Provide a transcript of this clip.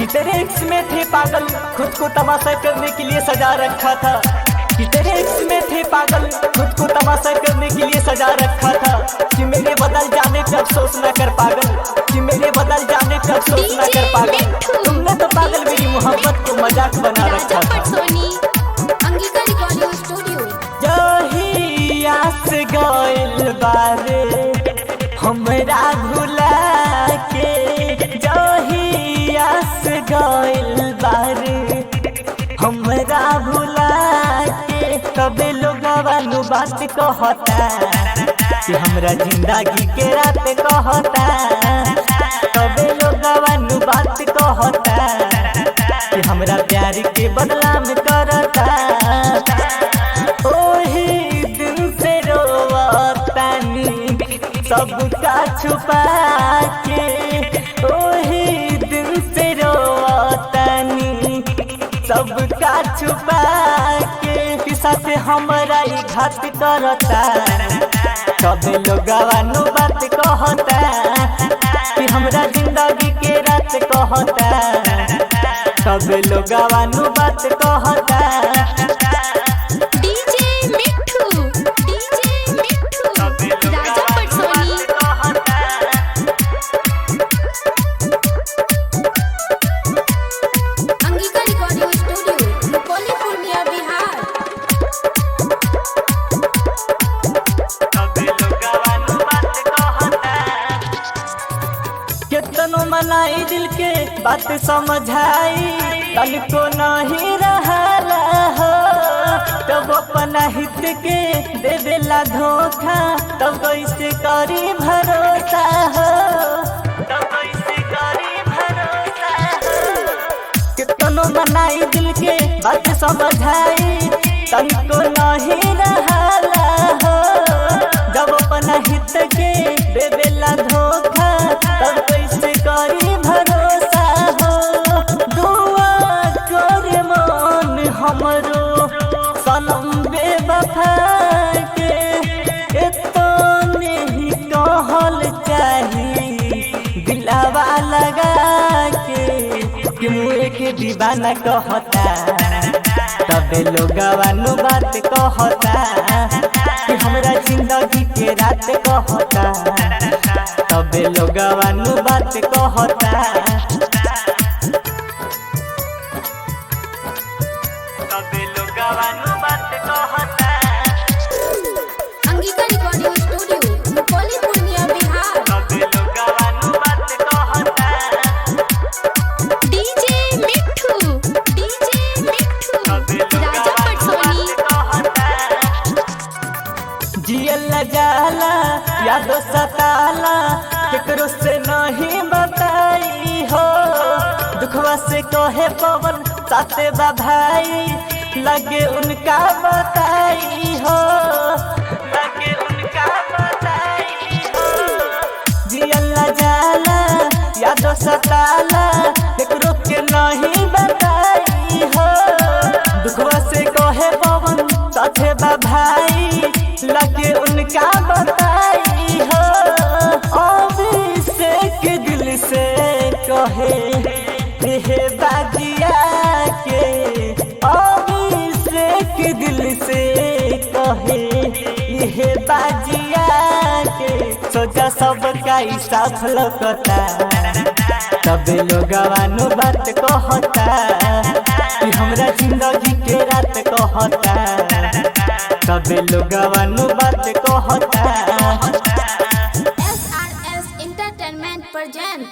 कि तेरे इश्क में थे पागल, खुद को तमाशा करने के लिए सजा रखा था। कि तेरे इश्क में थे पागल, खुद को तमाशा करने के लिए सजा रखा था। कि मेरे बदल जाने पे अफसोस न कर पागल, कि मेरे बदल जाने पे अफसोस न कर पागल। तुमने तो पागल मेरी मोहब्बत को मजाक बना रखा था। जही आस गइल बारे हमरा भुला के, जही आस गइल बारे हमरा भुला के, तबे लोगवा नु बात कहता कि हमरा जिंदगी के रात कहता। तबे लोगवा नु बात कहता कि हमरा प्यार के बदला में करता। ओही दिन से रोवतानी सबका छुपा के, ओही दिन से रोवतानी सबका छुपा के, साथ हमरा ही घात करता। तबे लोगवा नु बात कहता कि हमरा जिंदगी के रात कहता। तबे लोगवा नु बात कहता। कितनो मनाई दिल के बात समझाई, तनिको नहीं रहला हो। तब अपना हित के दे देला धोखा, तब कैसे करी भरोसा हो, तब कैसे करी भरोसा हो। कितनो मनाई दिल के बात समझाई, तनिको नहीं रहला हो। जब अपना हित के दे देला धोखा, तब कैसे करी भरोसा हो। दुआ करे मन हमरो सनम बेवफा के, एतने ही कहल चाही दिलवा लगा के कि मुझे के दीवाना कहता। तबे लोगवा नु बात कहता कि हमरा जिंदगी के रात कहता। तबे लोगवा नु बात कहता। तबे लोगवा नु बात कहता। Angika recording studio, Rupauli, Purnia, Bihar. तबे लोगवा नु बात कहता। डीजे मिठू, राजा पटसोनी। जियल जाला यादो सताला, केकरो से नहीं बताई हो। दुखवा से कहे पवन साथे बा भाई, लगे उनका बताई हो, लगे उनका बताई हो। जियल जाला यादो सताला, केकरो के नहीं बताई हो। दुखवा से कहे पवन साथे बा भाई, लगे उनका बताई हो। अभिषेक दिल से कहे हे बाजिया के, अभिषेक दिल से कहे हे बाजिया के। सोचा सबका साफ लौकता। तबे लोगवा नु बात कहता कि हमरा जिंदगी के रात कहता। तबे लोगवा नु बात कहता। SRS entertainment present.